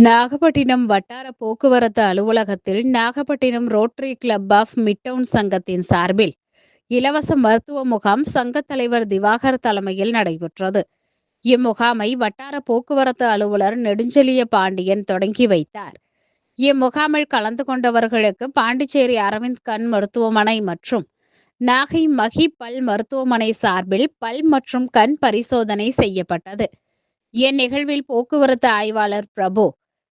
நாகப்பட்டினம் வட்டார போக்குவரத்து அலுவலகத்தில் Nagapattinam rotary club of midtown சங்கத்தின் சார்பில் இலவச மருத்துவ முகாம் சங்கத் தலைவர் திவாகர் தலைமையில் நடைபெற்றது. இம்முகாமை வட்டார போக்குவரத்து அலுவலர் நெடுஞ்செழிய பாண்டியன் தொடங்கி வைத்தார். இம்முகாமில் கலந்து கொண்டவர்களுக்கு பாண்டிச்சேரி அரவிந்த் கண் மருத்துவமனை மற்றும் நாகை மகி பல் மருத்துவமனை சார்பில் பல் மற்றும் கண் பரிசோதனை செய்யப்பட்டது. இந்நிகழ்வில் போக்குவரத்து ஆய்வாளர் பிரபு,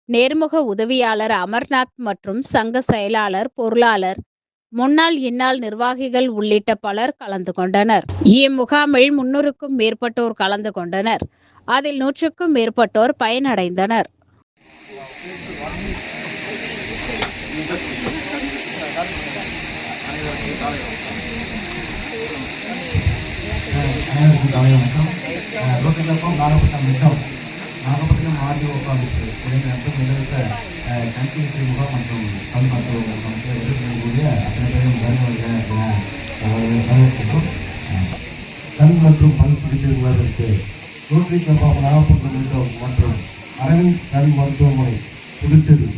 நேர்முக உதவியாளர் அமர்நாத் மற்றும் சங்க செயலாளர், பொருளாளர், முன்னாள் இந்நாள் நிர்வாகிகள் உள்ளிட்ட பலர் கலந்து கொண்டனர். இம்முகாமில் 300க்கும் மேற்பட்டோர் கலந்து கொண்டனர். அதில் 100க்கும் மேற்பட்டோர் பயனடைந்தனர். நாகப்பட்டினம் ஆர்டிஓ ஆஃபீஸ் துணைநடத்தும் இலவச கண் சிகிச்சை முகாம் மற்றும் பல் மருத்துவ முகாமுக்கு எதிர்கொள்ளக்கூடிய அத்தனை பேரும் வரவேற்கிறோம். கண் மற்றும் பல் சிகிச்சை முகாமிற்கு ரோட்டரி கிளப் ஆஃப் நாகப்பட்டினம் மற்றும் அரவிந்த் கண் மருத்துவமனை புதுச்சேரி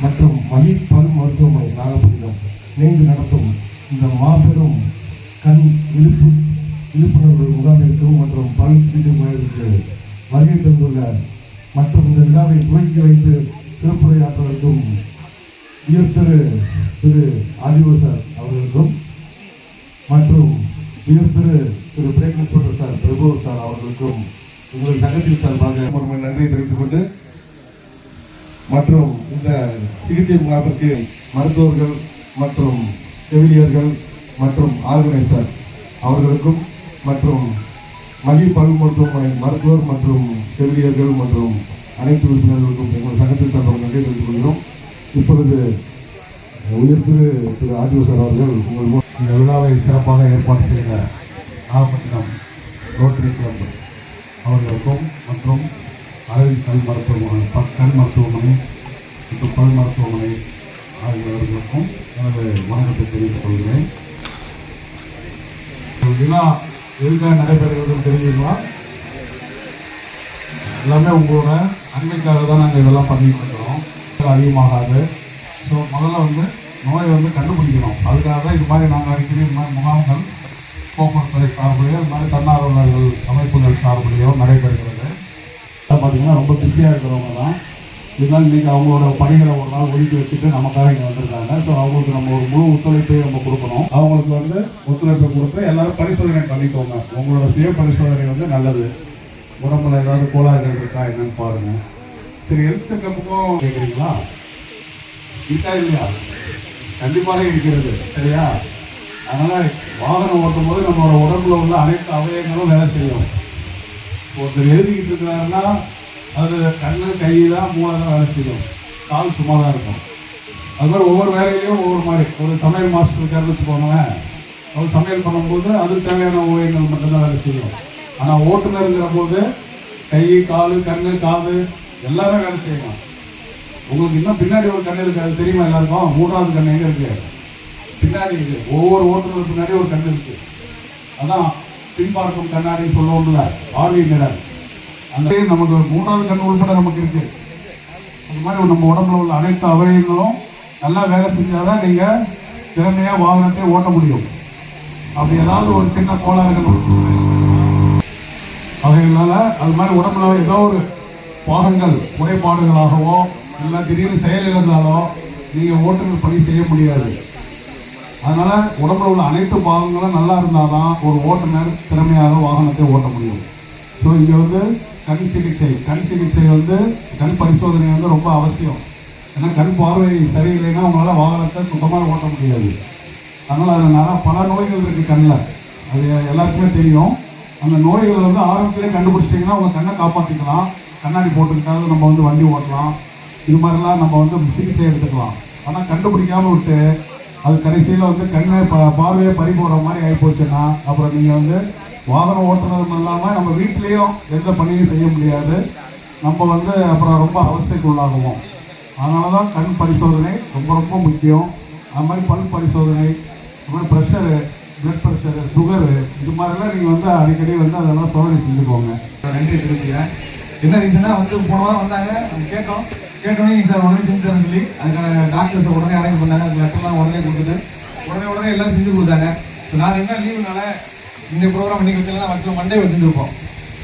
மற்றும் மகி பல் மருத்துவமனை நாகப்பட்டினம் இணைந்து நடத்தும் இந்த மாபெரும் கண் விழிப்புணர்வு முகாமிற்கும் மற்றும் பல் சிகிச்சை முகாமிற்கு வருகை தந்துள்ள மற்றும் இந்த விழாவை துவக்கி வைத்து சிறப்புரையாற்றுவதற்கும் திரு ஆதிவ சார் அவர்களுக்கும் மற்றும் திரு பிரேக் இன்ஸ்பெக்டர் சார் பிரபு சார் அவர்களுக்கும் உங்கள் சங்கத்தின் சார்பாக நன்றியை தெரிவித்துக் கொண்டு மற்றும் இந்த சிகிச்சை முகாமிற்கு மருத்துவர்கள் மற்றும் செவிலியர்கள் மற்றும் ஆர்கனைசர் அவர்களுக்கும் மற்றும் மகி பல் மருத்துவமனை மருத்துவர் மற்றும் செவிலியர்கள் மற்றும் அனைத்து உறுப்பினர்களுக்கும் எங்கள் சங்கத்தின் சார்பாக நன்றி தெரிவித்துக் கொள்கிறோம். இப்பொழுது திரு ஆதிவ சார் அவர்கள் உங்கள் இந்த விழாவை சிறப்பாக ஏற்பாடு செய்த நாகப்பட்டினம் ரோட்டரி கிளப் அவர்களுக்கும் மற்றும் அரவிந்த் கண் மருத்துவமனை கண் மருத்துவமனை மற்றும் பல் மருத்துவமனை ஆகியவர்களுக்கும் எனது வணக்கத்தை தெரிவித்துக் கொள்கிறேன். விழா எதுக்காக நடைபெறுகிறதுன்னு தெரிஞ்சுங்களா? எல்லாமே உங்களோட நன்மைக்காக தான் நாங்கள் இதெல்லாம் பண்ணிட்டு இருக்கிறோம். அதிகமாகாது. ஸோ முதல்ல நோயை கண்டுபிடிக்கணும். அதுக்காக தான் இது மாதிரி நாங்கள் அடிக்கடி இந்த மாதிரி முகாம்கள் போக்குவரத்துறை சார்பிலையோ இது மாதிரி தன்னார்வலர்கள் அமைப்புகள் சார்பிலையோ நடைபெறுகிறது. பார்த்தீங்கன்னா ரொம்ப பிஸியாக இருக்கிறவங்க தான். இருந்தாலும் இன்றைக்கி அவங்களோட பணிகளை ஒரு நாள் ஒதுக்கி வச்சுட்டு நமக்காக இங்கே வந்திருக்காங்க. ஸோ அவங்களுக்கு நம்ம ஒரு முழு ஒத்துழைப்பை நம்ம கொடுக்கணும். அவங்களுக்கு ஒத்துழைப்பை கொடுத்து எல்லாரும் பரிசோதனை பண்ணிக்கோங்க. உங்களோட சுய பரிசோதனை நல்லது. உடம்புல ஏதாவது கோளாறுகள் இருக்கா என்னன்னு பாருங்கள். சரி, ஹெல்த் செக்கப்புக்கும் கேட்குறீங்களா? இருக்கா இல்லையா? கண்டிப்பாக இருக்கிறது. சரியா? அதனால் வாகனம் ஓட்டும் போது நம்மளோட உடம்புல உள்ள அனைத்து அவயங்களும் வேலை செய்யும். ஒருத்தர் எழுதிக்கிட்டு இருக்கிறாருன்னா அது கண்ணு கை தான் மூளை தான் வேலை செய்யும். கால் சும்மா தான் இருக்கும். அது மாதிரி ஒவ்வொரு வேலையிலையும் ஒவ்வொரு மாதிரி. ஒரு சமையல் மாஸ்டர் இருக்காருன்னு வச்சுக்கோங்களேன். அவர் சமையல் பண்ணும்போது அது தேவையான ஓவியங்கள் மட்டும்தான் வேலை செய்யும். ஆனால் ஓட்டுநருங்கிற போது கை, கால், கண்ணு, காது எல்லாமே வேலை செய்யலாம். உங்களுக்கு இன்னும் பின்னாடி ஒரு கண்ணு இருக்குது. அது தெரியுமா எல்லாருக்கும்? 3வது கண்ணு எங்கே இருக்குது? பின்னாடி இருக்குது. ஒவ்வொரு ஓட்டுநருக்கு பின்னாடி ஒரு கண்ணு இருக்குது. அதான் பின்பார்க்கும் கண்ணாடின்னு சொல்லுவோம்ல, ஆர்வி மிரர். அந்த நமக்கு 3வது கண் உள்பட நமக்கு இருக்குது. அது மாதிரி நம்ம உடம்புல உள்ள அனைத்து அவயங்களும் நல்லா வேலை செஞ்சாதான் நீங்கள் திறமையாக வாகனத்தை ஓட்ட முடியும். அப்படி ஏதாவது ஒரு சின்ன கோளாறுகள் அவைகளால் அது மாதிரி உடம்புல ஏதோ ஒரு பாகங்கள் குறைபாடுகளாகவோ இல்லை திடீர்னு செயலிழந்தாலோ நீங்கள் ஓட்டுநர் பணி செய்ய முடியாது. அதனால் உடம்புல உள்ள அனைத்து பாகங்களும் நல்லா இருந்தால் தான் ஒரு ஓட்டுநர் திறமையாக வாகனத்தை ஓட்ட முடியும். ஸோ இங்கே கண் சிகிச்சை கண் பரிசோதனை ரொம்ப அவசியம். ஏன்னா கண் பார்வை சரியில்லைன்னா உங்களால் வாகனத்தை சுத்தமாக ஓட்ட முடியாது. அதனால் அதில் பல நோய்கள் இருக்குது கண்ணில். அது எல்லாருக்குமே தெரியும். அந்த நோய்களை ஆரம்பத்திலே கண்டுபிடிச்சிட்டிங்கன்னா உங்கள் கண்ணை காப்பாற்றிக்கலாம். கண்ணாடி போட்டுக்கிட்டாலும் நம்ம வண்டி ஓட்டலாம். இது மாதிரிலாம் நம்ம சிகிச்சை எடுத்துக்கலாம். ஆனால் கண்டுபிடிக்காமல் விட்டு அது கடைசியில் கண்ணை பார்வையை பறி போடுற மாதிரி ஆகி போச்சுன்னா அப்புறம் நீங்கள் வாகனம் ஓட்டுறதும் இல்லாமல் நம்ம வீட்லேயும் எந்த பணியும் செய்ய முடியாது. நம்ம அப்புறம் ரொம்ப அவஸ்தைக்கு உள்ளாகுவோம். அதனால தான் கண் பரிசோதனை ரொம்ப ரொம்ப முக்கியம். அது மாதிரி பல் பரிசோதனை, இது மாதிரி ப்ரெஷரு, பிளட் ப்ரெஷரு, சுகரு, இது மாதிரிலாம் நீங்கள் அடிக்கடி அதெல்லாம் சோதனை செஞ்சுக்கோங்க. நன்றி தெரிவிக்கிறேன். என்ன ரீசனாக போன வாரம் வந்தாங்க, நம்ம கேட்டோம். கேட்டோடனே சார் உடனே செஞ்சு தரேன்னு சொல்லி அதுக்கான டாக்டர்ஸ் உடனே அரேஞ்ச் பண்ணாங்க. அது லெட்டர்லாம் உடனே கொடுத்துட்டு உடனே எல்லாம் செஞ்சு கொடுத்தாங்க. ஸோ நான் 2 நாள் லீவுனால இந்த ப்ரோக்ராம் இன்னைக்கு வச்சுலாம் மற்ற மண்டே வச்சுருப்போம்.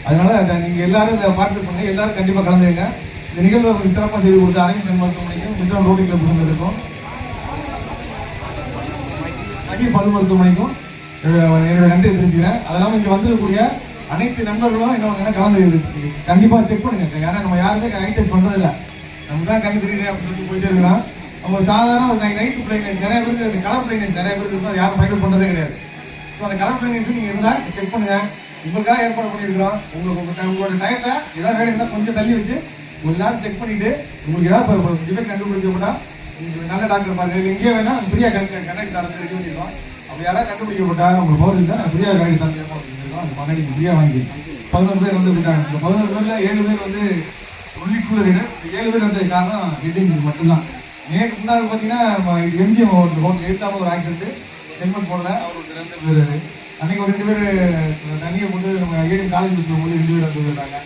அதனால நீங்கள் எல்லாரும் இதை பார்ட்டிசிபேட் பண்ணுங்க, எல்லாரும் கண்டிப்பாக கலந்துங்க. இந்த நிகழ்வு சிறப்பாக செய்து கொடுத்த அரவிந்த் மருத்துவமனைக்கும் மிட்டம் ரோட்டரி கிளப் சொன்னதுக்கும் பல் மருத்துவமனைக்கும் என்னோட நன்றியை தெரிஞ்சுக்கிறேன். அது இல்லாமல் இங்கே வந்துருக்கக்கூடிய அனைத்து நண்பர்களும் என்ன கலந்து கண்டிப்பாக செக் பண்ணுங்க. ஏன்னா நம்ம யாருமே ஐ டெஸ்ட் பண்ணுறதில்ல, நம்ம தான் கண்ணு தெரியுது அப்படின்னு சொல்லிட்டு போயிட்டே இருக்கிறோம். நம்ம சாதாரண ஒரு நைட்டு பிளைனஸ் நிறைய பேருக்கு கலர் பிளைனஸ் நிறைய பேருக்கு இருக்கும், அது யாரும் பயன்படுத்த பண்ணுறதே கிடையாது. ஸோ அந்த கலர் பிளைனஸ் நீங்கள் இருந்தால் செக் பண்ணுங்க. உங்களுக்காக ஏற்பாடு பண்ணியிருக்கிறோம். உங்களோட டயத்தை ஏதாவது வேலை இருந்தால் கொஞ்சம் தள்ளி வச்சு எல்லாரும் செக் பண்ணிட்டு உங்களுக்கு ஏதாவது டிஃபெக்ட் கண்டுபிடிக்கப்பட்டா நல்ல டாக்டர் பாருங்க. எங்கேயே வேணா ஃப்ரீயாக கண்ணாடி தரத்தை ரெடி பண்ணியிருக்கோம். அப்படி யாராவது கண்டுபிடிக்கப்பட்டா நம்ம போகிறது இல்லை, ஃப்ரீயாக கண்ணாடி தரத்தை ஏற்பாடு பண்ணியிருக்கோம். அந்த கண்ணாடி ஃப்ரீயாக வாங்கிக்கலாம். 11 பேர் வந்து விட்டாங்க. இந்த 11 பேரில் 7 பேர் வந்து ஒன்லி 2 ரைடு. 7 பேர் வந்தது காரணம் ஹெட்டிங் மட்டும்தான். நேற்று முன்னாள் பார்த்தீங்கன்னா எம்ஜிஎம் ஹோட்டல் எதிர்த்தாமல் ஒரு ஆக்சிடென்ட், ஹெல்மெட் போடல, அவருக்கு 2 பேர். அன்னைக்கு ஒரு 2 பேர் தண்ணியை கொண்டு நம்ம ஏடிஎம் காலேஜ் பஸ்ஸில் போது 2 பேர் வந்து விட்டாங்க.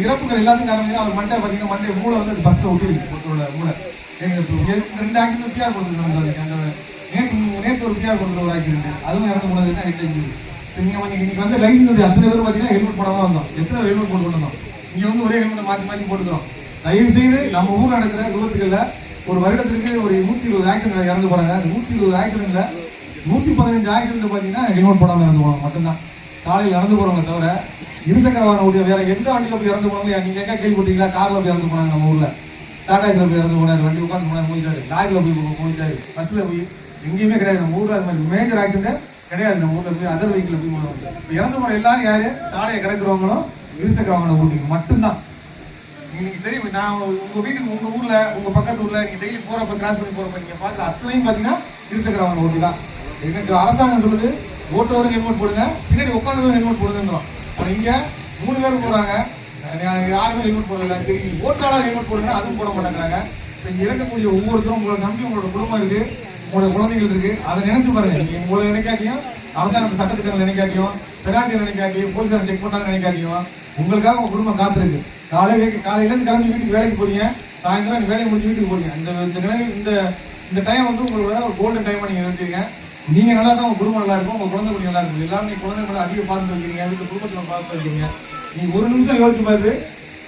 இறப்புகள் எல்லாத்துக்கும் காரணம் அவர் மண்டே பார்த்தீங்கன்னா மண்டே மூளை வந்து அது பஸ்ஸில் ஒட்டிருக்கு. ஒருத்தரோட மூளை இந்த 2 ஆக்சிடென்ட் பிஆர் கொடுத்துருக்காங்க. நேற்று ஒரு பிஆர் கொடுத்துருக்க ஒரு ஆக்சிடென்ட், அதுவும் இறந்து போனதுன்னா ஹெட்டிங். இன்னைக்கு வந்து லைசன்ஸ் அத்தனை பேர் பார்த்தீங்கன்னா ஹெல்மெட் போடாமல் வந்தோம். எத்தனை ஹெல்மெட் போட்டு வந்தோம். இங்கே வந்து ஒரே ஹெல்மெட்டை மாற்றி போட்டுக்கிறோம். தயவு செய்து நம்ம ஊரில் நடக்கிற விபத்துகளில் ஒரு வருடத்திற்கு ஒரு 120 ஆக்சிடென்ட் இறந்து போகிறாங்க. 120 ஆக்சிடென்ட்ல 115 ஆக்சிடென்ட் பார்த்தீங்கன்னா ஹெல்மெட் போடாமல் இறந்து போவாங்க மட்டும்தான். காலையில் நடந்து போகிறவங்க தவிர இருசக்கர வாகனம் ஓடிய வேற எந்த வண்டியில் போய் இறந்து போனாங்க நீங்கள் எங்கே கேள்விப்பட்டீங்களா? காரில் போய் இறந்து போனாங்க. நம்ம ஊரில் டாடாஸில் போய் இறந்து போனார், வண்டி உட்காந்து போனார் போயிட்டாரு, லாரியில் போய் போயிட்டாரு, பஸ்ஸில் போய் எங்கேயுமே கிடையாது. நம்ம ஊரில் அது மாதிரி மேஜர் ஆக்சிடென்ட் கிடையாது. நம்ம ஊரில் போய் அதர் வெஹிக்கில் போய் இப்போ இறந்து போகிற எல்லாரும் யாரு? சாலையை கிடக்கிறவங்களும் இருசக்கர வாகனம் ஓட்டிங்க மட்டும்தான். இன்னைக்கு தெரியும், நான் உங்கள் வீட்டுக்கு உங்கள் ஊரில் உங்கள் பக்கத்து ஊரில் நீங்கள் டெய்லி போகிறப்ப கிராஸ் பண்ணி போகிறப்ப நீங்கள் பார்க்குற அத்தனையும் பார்த்தீங்கன்னா இருசக்கர வாகனம் ஓட்டி தான். எனக்கு அரசாங்கம் சொல்லுது ஓட்டோரும் ஹெல்மெட் போடுங்க, பின்னாடி உட்காந்துரும் ஹெல்மெட் போடுங்கிறோம். ஆனால் இங்கே 3 பேர் போகிறாங்க, யாருமே ஹெல்மெட் போடுறதில்ல. சரி ஓட்டாளர் ஹெல்மெட் போடுங்க, அதுவும் போட மாட்டேங்கிறாங்க. இப்போ இங்கே இருக்கக்கூடிய ஒவ்வொருத்தரும் உங்களை நம்பி உங்களோட குடும்பம் இருக்குது, உங்களோட குழந்தைகள் இருக்குது. அதை நினைச்சு பாருங்க. நீங்கள் உங்களை நினைக்காட்டியும் அரசாங்கத்து சட்டத்திட்டங்கள் நினைக்காட்டியும் பெனால்ட்டி நினைக்காட்டியும் போலீஸார் செக் பண்ணாங்க நினைக்காட்டியும் உங்களுக்காக உங்கள் குடும்பம் காத்திருக்கு. காலையிலேருந்து கிளம்பி வீட்டுக்கு வேலைக்கு போறீங்க, சாயந்தரம் வேலையை முடிஞ்சு வீட்டுக்கு போறீங்க. இந்த டைம் வந்து உங்களோட ஒரு கோல்டன் டைமாக நீங்கள் நினைச்சிருங்க. நீங்கள் நல்லா தான் உங்கள் குடும்பம் நல்லா இருக்கும், உங்கள் குழந்தை குடி நல்லா இருக்கும். எல்லாரும் நீங்கள் குழந்தை மேலே அதிக பாசம் வைக்கிறீங்க, வீட்டில் குடும்பத்தில் பாசம் வைக்கிறீங்க. நீங்கள் ஒரு நிமிஷம் யோசிச்சு பார்த்து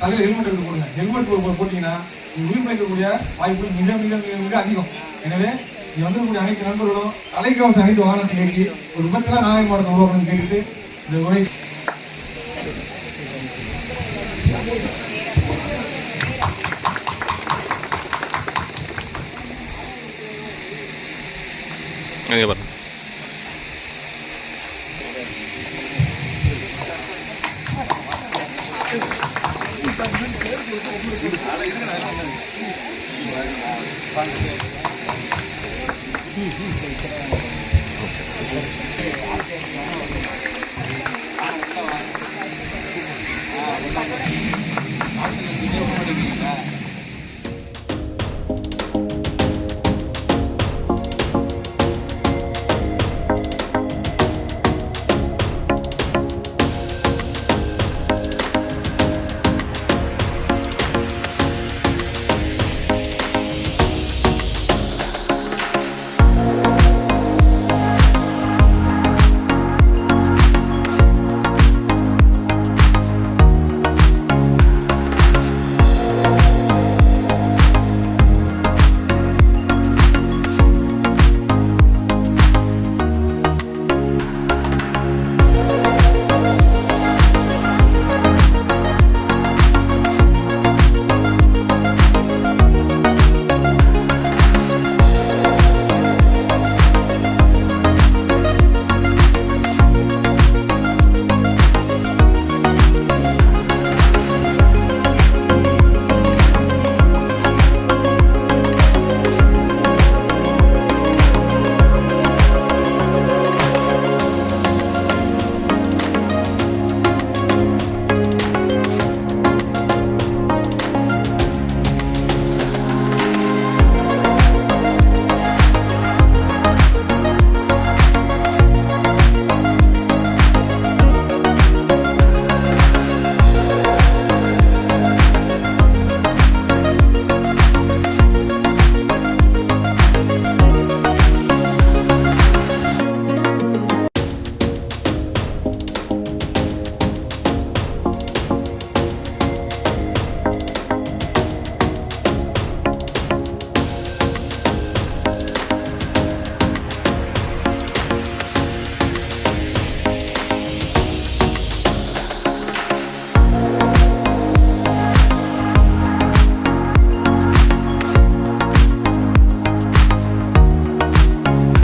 தலையில் ஹெல்மெட் எடுத்து போடுங்க. ஹெல்மெட் போட்டிங்கன்னா நீங்கள் உயிர் பிழைக்கக்கூடிய வாய்ப்பு மிக மிக மிக மிக அதிகம். எனவே நீ வந்து அனைத்து நண்பர்களும் தலைக்கவசம் அனைத்து வாகனத்தை ஏற்றி ஒரு விபத்தில் நாயகமானத்தை உருவாக்கணும்னு கேட்டுட்டு இந்த உரை பாருங்க.